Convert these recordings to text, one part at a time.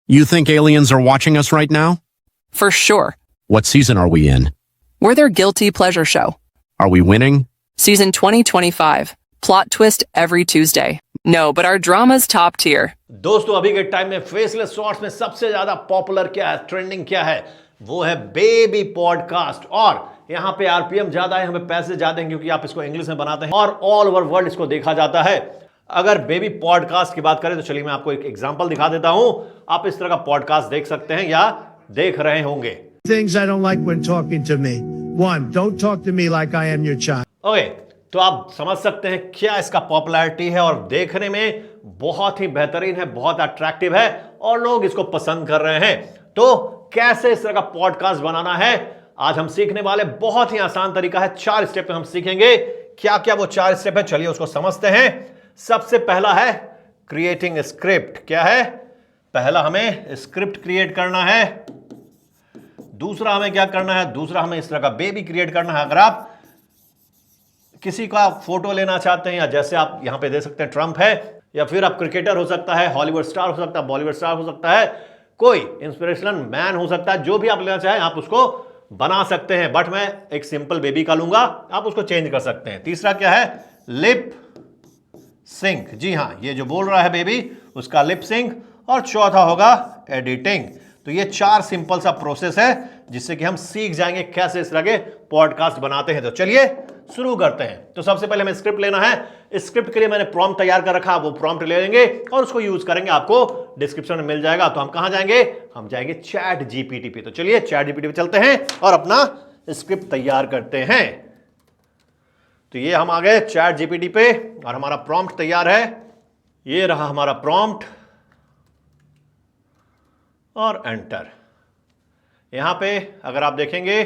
You think aliens are watching us right now? For sure. What season are we in? We're their guilty pleasure show. Are we winning? Season 2025. Plot twist every Tuesday. No, but our drama's top tier. दोस्तों अभी के time में faceless shorts में सबसे ज्यादा popular क्या है, trending क्या है, वो है बेबी पॉडकास्ट। और यहाँ पे आरपीएम ज्यादा है, हमें पैसे ज्यादा हैं क्योंकि आप इसको इंग्लिश में बनाते हैं और ऑल ओवर वर्ल्ड इसको देखा जाता है। अगर बेबी पॉडकास्ट की बात करें तो चलिए मैं आपको एक एग्जांपल दिखा देता हूं। आप इस तरह का पॉडकास्ट देख सकते हैं या देख रहे होंगे। Things I don't like when talking to me. One, don't talk to me like I am your child. Okay, तो आप समझ सकते हैं क्या इसका पॉपुलैरिटी है और देखने में बहुत ही बेहतरीन है, बहुत अट्रैक्टिव है और लोग इसको पसंद कर रहे हैं। तो कैसे इस तरह का पॉडकास्ट बनाना है आज हम सीखने वाले। बहुत ही आसान तरीका है, 4 स्टेप में हम सीखेंगे। क्या क्या वो 4 स्टेप है, चलिए उसको समझते हैं। सबसे पहला है क्रिएटिंग स्क्रिप्ट। क्या है? पहला हमें स्क्रिप्ट क्रिएट करना है। दूसरा हमें क्या करना है? दूसरा हमें इस तरह का बेबी क्रिएट करना है। अगर आप किसी का फोटो लेना चाहते हैं, या जैसे आप यहां पे दे सकते हैं ट्रंप है, या फिर आप क्रिकेटर हो सकता है, हॉलीवुड स्टार हो सकता है, बॉलीवुड स्टार हो सकता है, कोई इंस्पिरेशनल मैन हो सकता है, जो भी आप लेना चाहें आप उसको बना सकते हैं। बट मैं एक सिंपल बेबी का लूंगा, आप उसको चेंज कर सकते हैं। तीसरा क्या है? Lip sync. जी हां, ये जो बोल रहा है बेबी उसका लिप सिंक। और चौथा होगा एडिटिंग। तो ये 4 सिंपल सा प्रोसेस है जिससे कि हम सीख जाएंगे कैसे इस तरह के पॉडकास्ट बनाते हैं। तो चलिए शुरू करते हैं। तो सबसे पहले हमें स्क्रिप्ट लेना है। स्क्रिप्ट के लिए मैंने प्रॉम्प्ट तैयार कर रखा, वो प्रॉम्प्ट ले लेंगे और उसको यूज करेंगे, आपको डिस्क्रिप्शन में मिल जाएगा। तो हम कहां जाएंगे? हम जाएंगे चैट जीपीटी पे। तो चलिए चैट जीपीटी पे चलते हैं और अपना स्क्रिप्ट तैयार करते हैं। तो ये हम आ गए चैट जीपीटी पे और हमारा प्रॉम्प्ट तैयार है। ये रहा हमारा प्रॉम्प्ट और एंटर। यहां पे अगर आप देखेंगे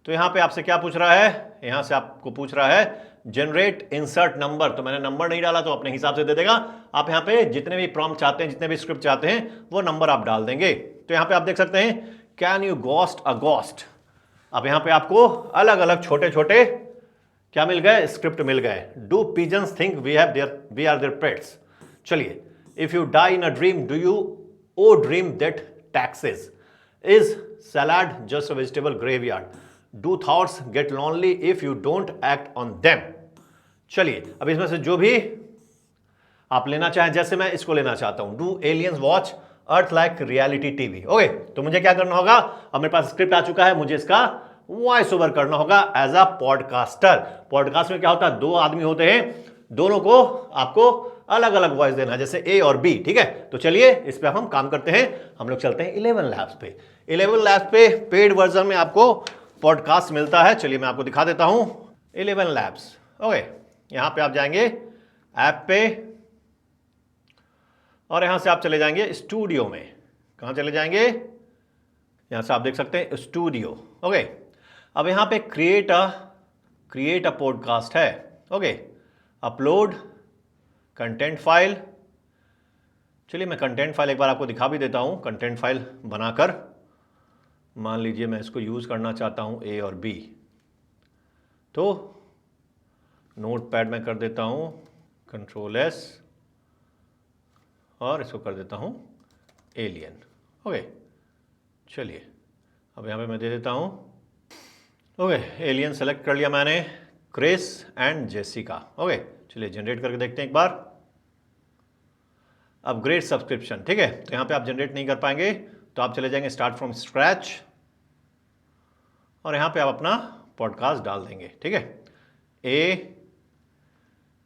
तो यहां पे आपसे क्या पूछ रहा है? यहां से आपको पूछ रहा है जनरेट इंसर्ट नंबर। तो मैंने नंबर नहीं डाला तो अपने हिसाब से दे देगा। आप यहां पे जितने भी प्रॉम्प्ट चाहते हैं, जितने भी स्क्रिप्ट चाहते हैं, वो नंबर आप डाल देंगे। तो यहां पे आप देख सकते हैं can you ghost a ghost. अब यहां पे आपको अलग अलग छोटे छोटे क्या मिल गए? स्क्रिप्ट मिल गए। Do pigeons think we are their pets. चलिए, if you die in a dream do you owe dream that taxes. Is salad just a vegetable graveyard. Do thoughts get lonely if you don't act on them. चलिए, अब इसमें से जो भी आप लेना चाहें, जैसे मैं इसको लेना चाहता हूं, do aliens watch earth like reality TV. Okay, तो मुझे क्या करना होगा? अब मेरे पास स्क्रिप्ट आ चुका है, मुझे इसका वॉइस ओवर करना होगा एज अ पॉडकास्टर। पॉडकास्ट में क्या होता है? 2 आदमी होते हैं, दोनों को आपको अलग अलग वॉइस देना है, जैसे ए और बी। ठीक है, तो चलिए इस पे हम काम करते हैं। हम लोग चलते हैं 11 लैब्स पे। 11 लैब्स पे पेड वर्जन में आपको पॉडकास्ट मिलता है। चलिए मैं आपको दिखा देता हूं 11 लैब्स। ओके, यहां पे आप जाएंगे ऐप पे और यहां से आप चले जाएंगे स्टूडियो में। कहां चले जाएंगे? यहां से आप देख सकते हैं स्टूडियो। ओके, अब यहां पे क्रिएट अ पॉडकास्ट है। Okay, upload content file. चलिए मैं कंटेंट फाइल एक बार आपको दिखा भी देता हूं। कंटेंट फाइल बनाकर मान लीजिए मैं इसको यूज करना चाहता हूं ए और बी, तो नोटपैड में कर देता हूं Ctrl+S और इसको कर देता हूं एलियन। ओके, चलिए अब यहां पे मैं दे देता हूं। ओके, एलियन सेलेक्ट कर लिया मैंने, क्रिस एंड जेसिका। ओके, चलिए जनरेट करके देखते हैं एक बार। Upgrade subscription. ठीक है, तो यहां पे आप जनरेट नहीं कर पाएंगे, तो आप चले जाएंगे स्टार्ट फ्रॉम स्क्रैच और यहां पे आप अपना पॉडकास्ट डाल देंगे। ठीक है, ए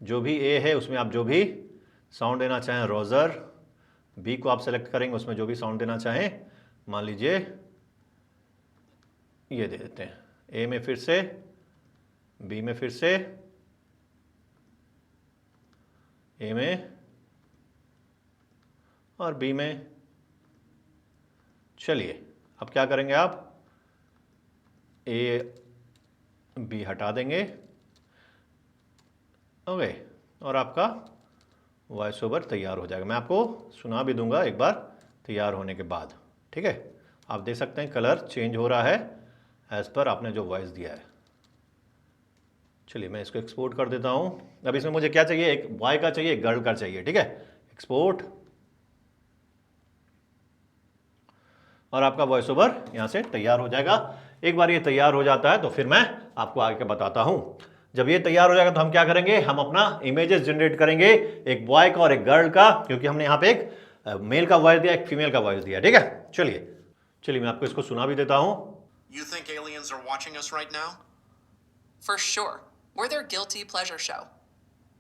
जो भी ए है उसमें आप जो भी साउंड देना चाहें, रोजर। बी को आप सेलेक्ट करेंगे, उसमें जो भी साउंड देना चाहें, मान लीजिए ये दे देते हैं। ए में फिर से, बी में फिर से, ए में और बी में। चलिए अब क्या करेंगे? आप ए बी हटा देंगे। ओके, और आपका वॉइस ओवर तैयार हो जाएगा। मैं आपको सुना भी दूंगा एक बार तैयार होने के बाद। ठीक है, आप देख सकते हैं कलर चेंज हो रहा है एज पर आपने जो वॉइस दिया है। चलिए मैं इसको एक्सपोर्ट कर देता हूं। अब इसमें मुझे क्या चाहिए? एक बॉय का चाहिए, एक गर्ल का चाहिए। ठीक है, एक्सपोर्ट। और आपका वॉइस ओवर यहाँ से तैयार हो जाएगा। एक बार ये तैयार हो जाता है तो फिर मैं आपको आगे बताता हूँ। जब ये तैयार हो जाएगा तो हम क्या करेंगे, हम अपना इमेजेस जनरेट करेंगे, एक बॉय का और एक गर्ल का, क्योंकि हमने यहाँ पे एक मेल का वॉइस दिया, एक फीमेल का वॉइस दिया। ठीक है, चलिए मैं आपको इसको सुना भी देता हूँ। You think aliens are watching us right now? For sure. We're their guilty pleasure show.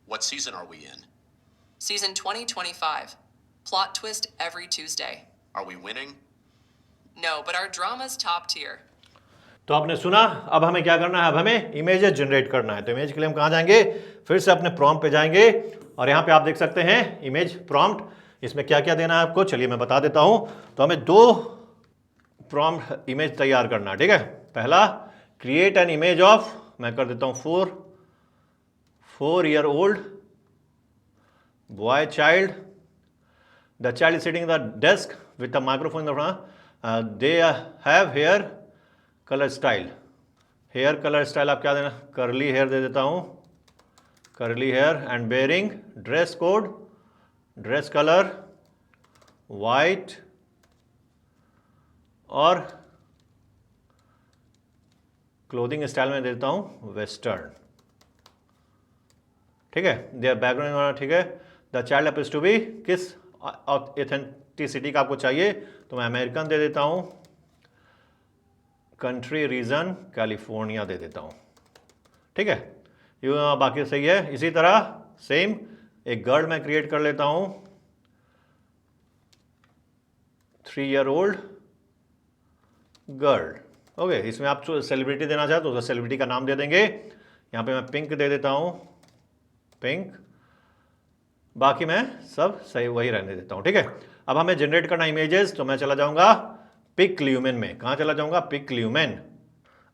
What season are we in? Season 2025. Plot twist every Tuesday. Are we winning? No, but our drama's top tier. तो आपने सुना, अब हमें क्या करना है, अब हमें इमेजेस जनरेट करना है। तो इमेज के लिए हम कहाँ जाएंगे, फिर से अपने प्रॉम्प्ट पे जाएंगे और यहाँ पे आप देख सकते हैं इमेज प्रॉम्प्ट। इसमें क्या क्या देना है आपको, चलिए मैं बता देता हूँ। तो हमें 2 प्रॉम्प्ट इमेज तैयार करना है। ठीक है, पहला क्रिएट एन इमेज ऑफ, मैं कर देता हूँ 4 year old boy child. The child is sitting in the desk with a microphone in the front. They have hair color style. Hair colour style आप क्या देना, कर्ली हेयर दे देता हूँ, curly hair, and bearing dress code, dress colour white और clothing style में देता हूँ वेस्टर्न। ठीक है, देयर बैकग्राउंड। ठीक है, the child appears to be, किस एथेंटिसिटी का आपको चाहिए, तो मैं अमेरिकन दे देता हूँ, कंट्री रीजन कैलिफोर्निया दे देता हूँ। ठीक है, ये बाकी सही है। इसी तरह सेम एक गर्ल मैं क्रिएट कर लेता हूँ, 3 year old गर्ल। ओके, इसमें आप सेलिब्रिटी देना चाहे तो सेलिब्रिटी का नाम दे देंगे। यहाँ पे मैं पिंक दे देता हूँ, पिंक, बाकी मैं सब सही वही रहने देता हूँ। ठीक है, अब हमें जनरेट करना इमेजेस, तो मैं चला जाऊँगा पिकल्यूमेन में। कहाँ चला जाऊँगा, पिकल्यूमेन।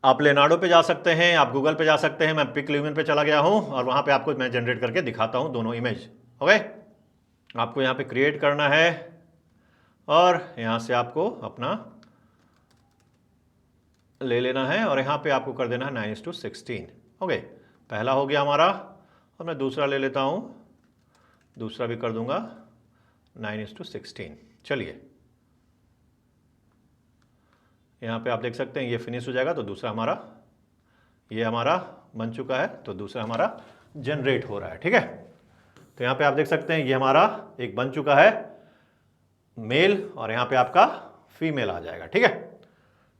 आप लेनार्डो पे जा सकते हैं, आप गूगल पे जा सकते हैं, मैं पिकल्यूमेन पे चला गया हूँ और वहाँ पे आपको मैं जनरेट करके दिखाता हूँ दोनों इमेज। ओके, आपको यहाँ पे क्रिएट करना है और यहाँ से आपको अपना ले लेना है और यहाँ पे आपको कर देना है 9:16। ओके, पहला हो गया हमारा और मैं दूसरा ले लेता हूँ, दूसरा भी कर दूंगा 9:16। चलिए, यहाँ पे आप देख सकते हैं ये फिनिश हो जाएगा तो दूसरा हमारा, ये हमारा बन चुका है, तो दूसरा हमारा जनरेट हो रहा है। ठीक है, तो यहाँ पे आप देख सकते हैं ये हमारा एक बन चुका है मेल और यहाँ पे आपका फीमेल आ जाएगा। ठीक है,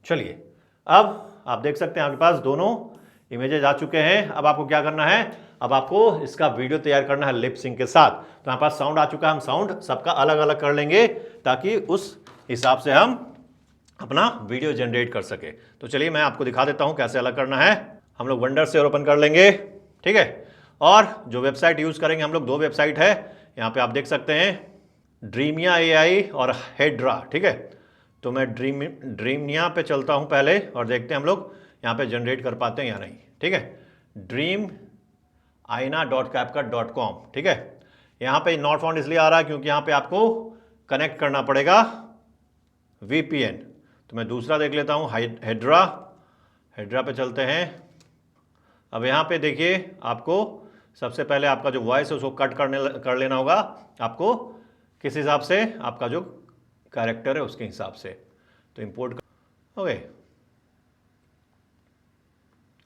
चलिए अब आप देख सकते हैं आपके पास दोनों इमेजेस आ चुके हैं। अब आपको क्या करना है, अब आपको इसका वीडियो तैयार करना है लिप सिंक के साथ। तो यहाँ पास साउंड आ चुका है, हम साउंड सबका अलग अलग कर लेंगे ताकि उस हिसाब से हम अपना वीडियो जनरेट कर सके। तो चलिए मैं आपको दिखा देता हूँ कैसे अलग करना है। हम लोग वंडरशेयर ओपन कर लेंगे। ठीक है, और जो वेबसाइट यूज़ करेंगे हम लोग, 2 वेबसाइट है यहाँ पे आप देख सकते हैं, ड्रीमिया AI और हेड्रा। ठीक है, तो मैं ड्रीमिया पे चलता हूँ पहले और देखते हैं हम लोग यहाँ पे जनरेट कर पाते हैं या नहीं। ठीक है, dreamina.capcut.com। ठीक है, यहाँ पे नॉट फाउंड इसलिए आ रहा है क्योंकि यहाँ पे आपको कनेक्ट करना पड़ेगा VPN। तो मैं दूसरा देख लेता हूँ, हेड्रा पे चलते हैं। अब यहाँ पे देखिए, आपको सबसे पहले आपका जो वॉइस है उसको कट कर लेना होगा आपको, किस हिसाब से, आपका जो कैरेक्टर है उसके हिसाब से। तो इंपोर्ट ओके,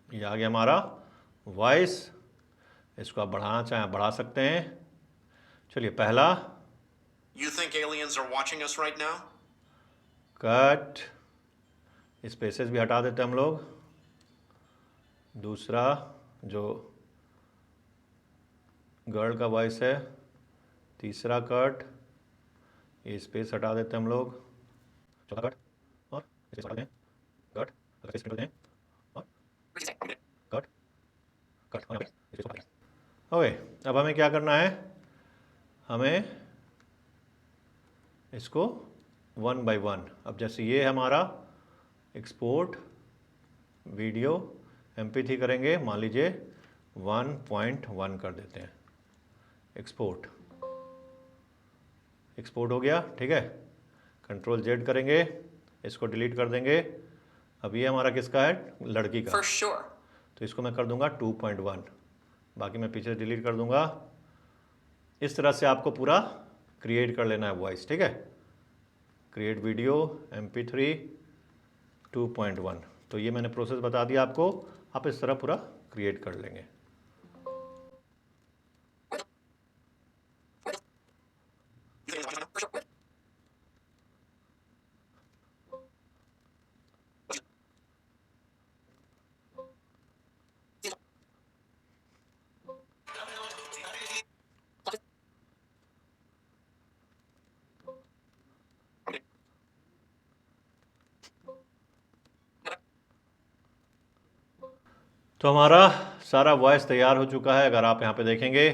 ये आ गया हमारा वॉइस। इसको आप बढ़ाना चाहें बढ़ा सकते हैं। चलिए, पहला You think aliens are watching us right now? Cut, spaces भी हटा देते हैं हम लोग। दूसरा जो गर्ल का वॉइस है, तीसरा कट, ये स्पेस हटा देते हैं हम लोग। चौथा कट और स्पेस हटा दें, कट, स्पेस हटा दें और कट, कट और स्पेस हटा दें। ओके, अब हमें क्या करना है, हमें इसको 1 by 1, अब जैसे ये हमारा एक्सपोर्ट वीडियो MP3 करेंगे, मान लीजिए 1.1 कर देते हैं, एक्सपोर्ट हो गया। ठीक है, Ctrl+Z करेंगे, इसको डिलीट कर देंगे। अब ये हमारा किसका है, लड़की का। For sure. तो इसको मैं कर दूंगा 2.1, बाकी मैं पीछे डिलीट कर दूंगा। इस तरह से आपको पूरा क्रिएट कर लेना है वॉइस। ठीक है, क्रिएट वीडियो MP3 2.1। तो ये मैंने प्रोसेस बता दिया आपको, आप इस तरह पूरा क्रिएट कर लेंगे। तो हमारा सारा वॉइस तैयार हो चुका है। अगर आप यहाँ पे देखेंगे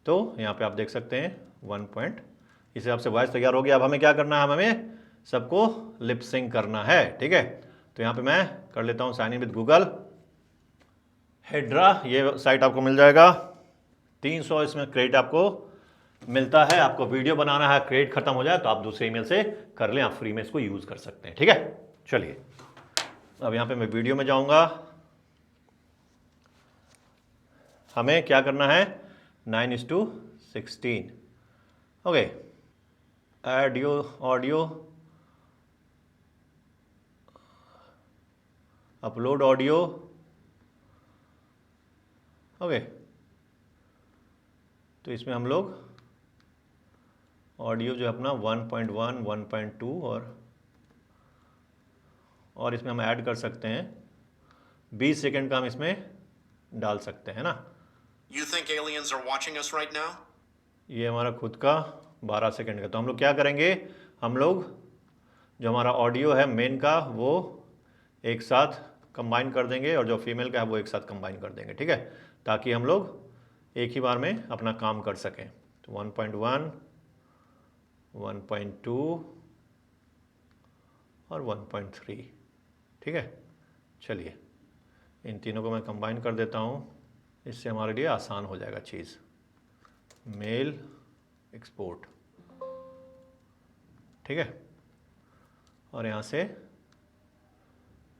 तो यहाँ पे आप देख सकते हैं 1 पॉइंट, इस हिसाब से वॉइस तैयार हो गया। अब हमें क्या करना है, हमें सबको लिप सिंक करना है, ठीक है। तो यहाँ पे मैं कर लेता हूँ sign in with Google Hedra, ये साइट आपको मिल जाएगा। 300 इसमें क्रेडिट आपको मिलता है। आपको वीडियो बनाना है, क्रेडिट खत्म हो जाए तो आप दूसरे ईमेल से कर लें, आप फ्री में इसको यूज़ कर सकते हैं, ठीक है। चलिए अब यहाँ पे मैं वीडियो में जाऊँगा। हमें क्या करना है, 9:16। Okay, audio, upload audio. Okay, तो इसमें हम लोग ऑडियो जो है अपना 1.1, 1.2 और इसमें हम ऐड कर सकते हैं 20 सेकेंड का हम इसमें डाल सकते हैं ना। You think aliens are watching us right now? ये हमारा खुद का 12 सेकेंड का। तो हम लोग क्या करेंगे, हम लोग जो हमारा ऑडियो है मेन का वो एक साथ कंबाइन कर देंगे और जो फीमेल का है वो एक साथ कंबाइन कर देंगे, ठीक है, ताकि हम लोग एक ही बार में अपना काम कर सकें। तो 1.1, 1.2 और 1.3, ठीक है। चलिए इन तीनों को मैं कंबाइन कर देता हूँ, इससे हमारे लिए आसान हो जाएगा चीज़। मेल एक्सपोर्ट, ठीक है, और यहाँ से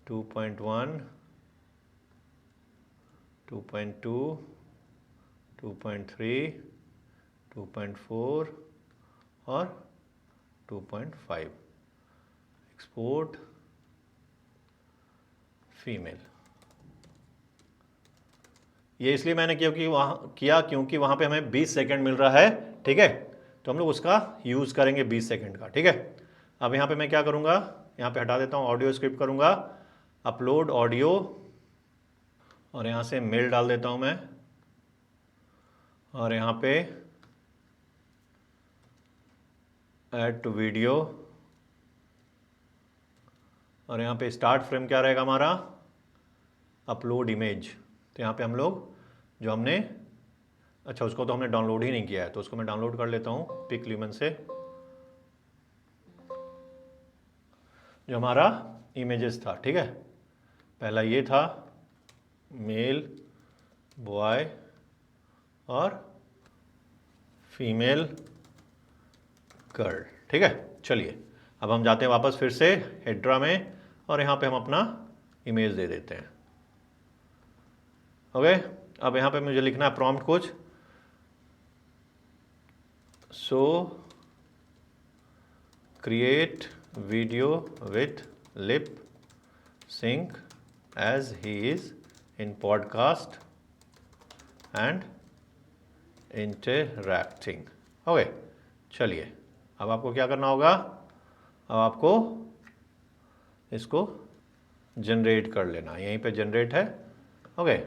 2.1, 2.2, 2.3, 2.4 और 2.5 एक्सपोर्ट फीमेल। ये इसलिए मैंने क्योंकि वहाँ पे हमें 20 सेकंड मिल रहा है, ठीक है, तो हम लोग उसका यूज़ करेंगे 20 सेकंड का, ठीक है। अब यहाँ पे मैं क्या करूँगा, यहाँ पे हटा देता हूँ, ऑडियो स्क्रिप्ट करूँगा, अपलोड ऑडियो और यहाँ से मेल डाल देता हूँ मैं, और यहाँ पे ऐड टू वीडियो और यहाँ पे स्टार्ट फ्रेम क्या रहेगा हमारा, अपलोड इमेज। तो यहाँ पे हम लोग जो हमने, अच्छा उसको तो हमने डाउनलोड ही नहीं किया है तो उसको मैं डाउनलोड कर लेता हूँ पिकल्यूमन से, जो हमारा इमेजेस था, ठीक है। पहला ये था मेल, बॉय और फीमेल गर्ल, ठीक है। चलिए अब हम जाते हैं वापस फिर से हेड्रा में और यहाँ पे हम अपना इमेज दे देते हैं। ओके, अब यहाँ पे मुझे लिखना है प्रॉम्प्ट कुछ, so create video with lip sync as he is in podcast and interacting. Okay, चलिए अब आपको क्या करना होगा, अब आपको इसको जनरेट कर लेना, यहीं पे जनरेट है। ओके,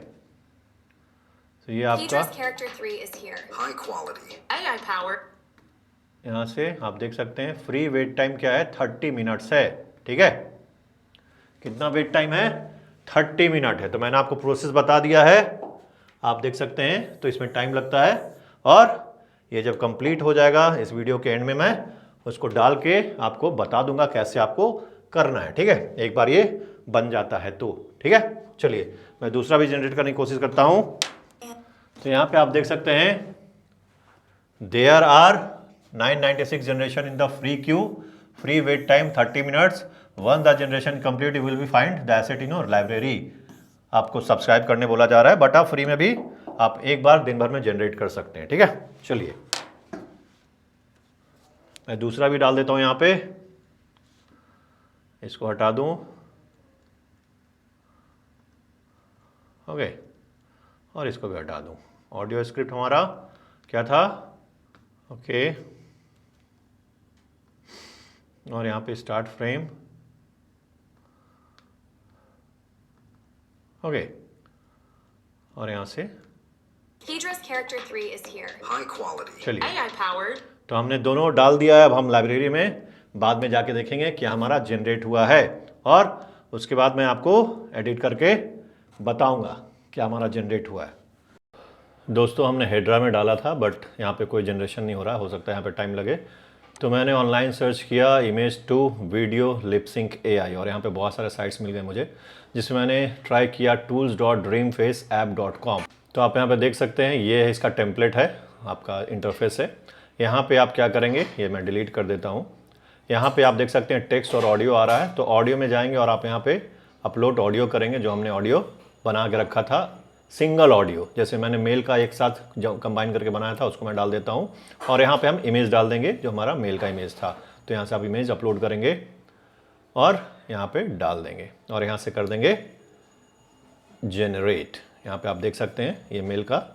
तो ये आपका Pedra's character 3 is here. High quality. AI power. यहाँ से आप देख सकते हैं फ्री वेट टाइम क्या है, 30 मिनट्स है, ठीक है। कितना वेट टाइम है, 30 मिनट है। तो मैंने आपको प्रोसेस बता दिया है, आप देख सकते हैं। तो इसमें टाइम लगता है और ये जब कंप्लीट हो जाएगा इस वीडियो के एंड में मैं उसको डाल के आपको बता दूंगा कैसे आपको करना है, ठीक है, एक बार ये बन जाता है तो, ठीक है। चलिए मैं दूसरा भी जनरेट करने की कोशिश करता हूँ। तो यहाँ पे आप देख सकते हैं there are 996 generation in the free queue, free wait time 30 minutes, once the generation complete you will be find the asset in your library. आपको सब्सक्राइब करने बोला जा रहा है, बट आप फ्री में भी आप एक बार दिन भर में जनरेट कर सकते हैं, ठीक है। चलिए मैं दूसरा भी डाल देता हूँ यहाँ पे, इसको हटा दूं, ओके, और इसको भी हटा दूं। ऑडियो स्क्रिप्ट हमारा क्या था, ओके, और यहाँ पे स्टार्ट फ्रेम, ओके, और यहाँ से Kedra's character 3 is here. High quality. चलिए, AI powered. तो हमने दोनों डाल दिया है। अब हम लाइब्रेरी में बाद में जाके देखेंगे क्या हमारा जनरेट हुआ है, और उसके बाद मैं आपको एडिट करके बताऊंगा क्या हमारा जनरेट हुआ है। दोस्तों, हमने हेड्रा में डाला था, बट यहाँ पे कोई जनरेशन नहीं हो रहा, हो सकता है यहाँ पे टाइम लगे। तो मैंने ऑनलाइन सर्च किया image to video lipsync AI, और यहाँ पे बहुत सारे साइट्स मिल गए मुझे, जिसमें मैंने ट्राई किया tools.dreamfaceapp.com। तो आप यहाँ पे देख सकते हैं, ये है इसका टेम्पलेट है, आपका इंटरफेस है। यहाँ पे आप क्या करेंगे, ये मैं डिलीट कर देता हूँ। यहाँ पे आप देख सकते हैं टेक्स्ट और ऑडियो आ रहा है, तो ऑडियो में जाएंगे और आप यहाँ पे अपलोड ऑडियो करेंगे, जो हमने ऑडियो बना के रखा था, सिंगल ऑडियो। जैसे मैंने मेल का एक साथ जो कंबाइन करके बनाया था, उसको मैं डाल देता हूँ, और यहाँ पे हम इमेज डाल देंगे जो हमारा मेल का इमेज था। तो यहाँ से आप इमेज अपलोड करेंगे और यहाँ पे डाल देंगे, और यहाँ से कर देंगे जनरेट। यहाँ पे आप देख सकते हैं ये मेल का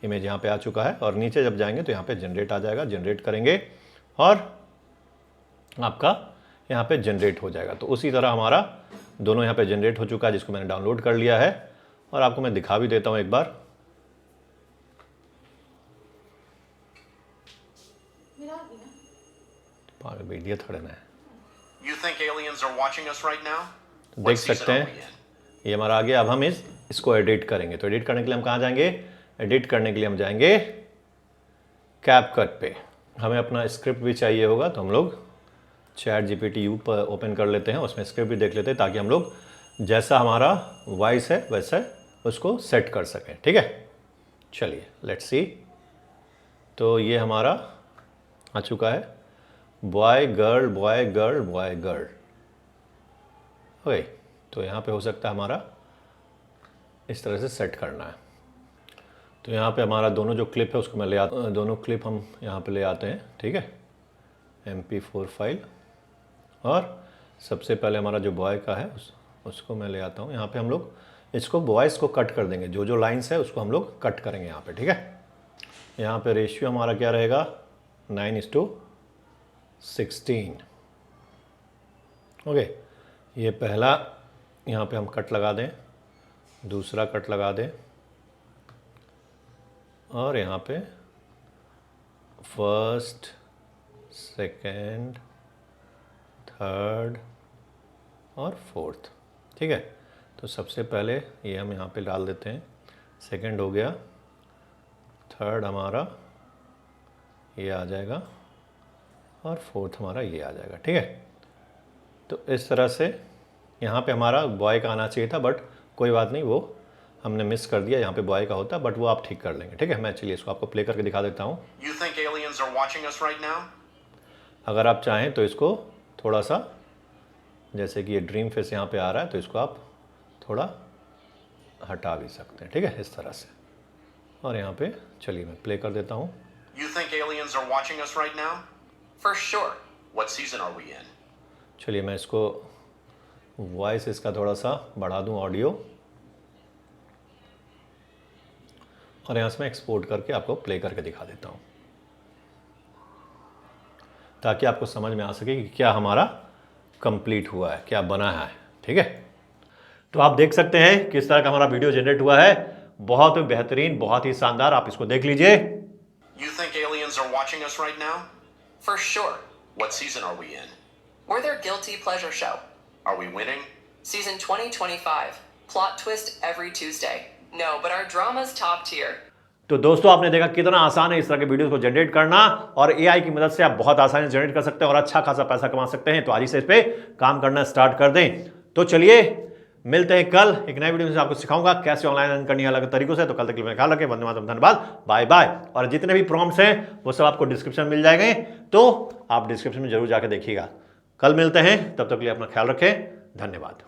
इमेज यहाँ पे आ चुका है, और नीचे जब जाएंगे तो यहाँ पे जनरेट आ जाएगा, जनरेट करेंगे और आपका यहाँ पे जनरेट हो जाएगा। तो उसी तरह हमारा दोनों यहाँ पे जनरेट हो चुका है, जिसको मैंने डाउनलोड कर लिया है, और आपको मैं दिखा भी देता हूँ एक बार। पागल वीडियो थोड़े ना है। You think aliens are watching us right now? तो What देख season सकते are हैं we in? ये हमारा आ गया। अब हम इसको एडिट करेंगे। तो एडिट करने के लिए हम कहाँ जाएंगे, एडिट करने के लिए हम जाएंगे कैपकट पे। हमें अपना स्क्रिप्ट भी चाहिए होगा, तो हम लोग ChatGPT पर ओपन कर लेते हैं, उसमें स्क्रिप्ट भी देख लेते हैं, ताकि हम लोग जैसा हमारा वॉइस है वैसा उसको सेट कर सकें। ठीक है, चलिए लेट्स सी। तो ये हमारा आ चुका है, boy girl boy girl boy girl. Okay, तो यहाँ पे हो सकता है हमारा इस तरह से सेट करना है। तो यहाँ पे हमारा दोनों जो क्लिप है उसको मैं ले आता, दोनों क्लिप हम यहाँ पे ले आते हैं। ठीक है, MP4 फाइल, और सबसे पहले हमारा जो बॉय का है उसको मैं ले आता हूँ। यहाँ पे हम लोग इसको वॉइस को कट कर देंगे, जो जो लाइन्स है उसको हम लोग कट करेंगे यहाँ पे। ठीक है, यहाँ पे रेशियो हमारा क्या रहेगा, 9:16। ओके, ये पहला यहाँ पे हम कट लगा दें, दूसरा कट लगा दें, और यहाँ पे फर्स्ट, सेकंड, थर्ड और फोर्थ। ठीक है, तो सबसे पहले ये हम यहाँ पे डाल देते हैं, सेकंड हो गया, थर्ड हमारा ये आ जाएगा, और फोर्थ हमारा ये आ जाएगा। ठीक है, तो इस तरह से यहाँ पे हमारा बॉय का आना चाहिए था, बट कोई बात नहीं, वो हमने मिस कर दिया। यहाँ पे बॉय का होता, बट वो आप ठीक कर लेंगे। ठीक है, मैं चलिए इसको आपको प्ले करके दिखा देता हूँ। You think aliens are watching us right now? अगर आप चाहें तो इसको थोड़ा सा, जैसे कि ये ड्रीम फेस यहाँ पे आ रहा है, तो इसको आप थोड़ा हटा भी सकते हैं। ठीक है, इस तरह से, और यहाँ पे चलिए मैं प्ले कर देता हूँ। You think aliens are watching us right now? For sure. What season are we in? चलिए मैं इसको वॉइस इसका थोड़ा सा बढ़ा दूँ, ऑडियो, और यहाँ से मैं एक्सपोर्ट करके आपको प्ले करके दिखा देता हूँ, ताकि आपको समझ में आ सके कि क्या हमारा कंप्लीट हुआ है, क्या बना है। ठीक है, तो आप देख सकते हैं किस तरह का हमारा वीडियो जनरेट हुआ है। बहुत बेहतरीन, बहुत ही शानदार, आप इसको देख लीजिए। You think aliens are watching us right now? For sure. What season are we in? We're their guilty pleasure show. Are we winning? Season 2025. Plot twist every Tuesday. No, but our drama's top tier. तो दोस्तों, आपने देखा कितना आसान है इस तरह के वीडियोस को जनरेट करना, और AI की मदद से आप बहुत आसानी से जनरेट कर सकते हैं और अच्छा खासा पैसा कमा सकते हैं। तो आज ही से इस पे काम करना स्टार्ट कर दें। तो चलिए मिलते हैं कल एक नए वीडियो में, आपको सिखाऊंगा कैसे ऑनलाइन अर्न करनी है अलग तरीकों से। तो कल तक के लिए ख्याल रखें, वंदे मातरम, धन्यवाद, बाय बाय। और जितने भी प्रॉम्प्ट्स हैं वो सब आपको डिस्क्रिप्शन में मिल जाएंगे, तो आप डिस्क्रिप्शन में जरूर जाकर देखिएगा। कल मिलते हैं, तब तक के लिए अपना ख्याल रखें, धन्यवाद।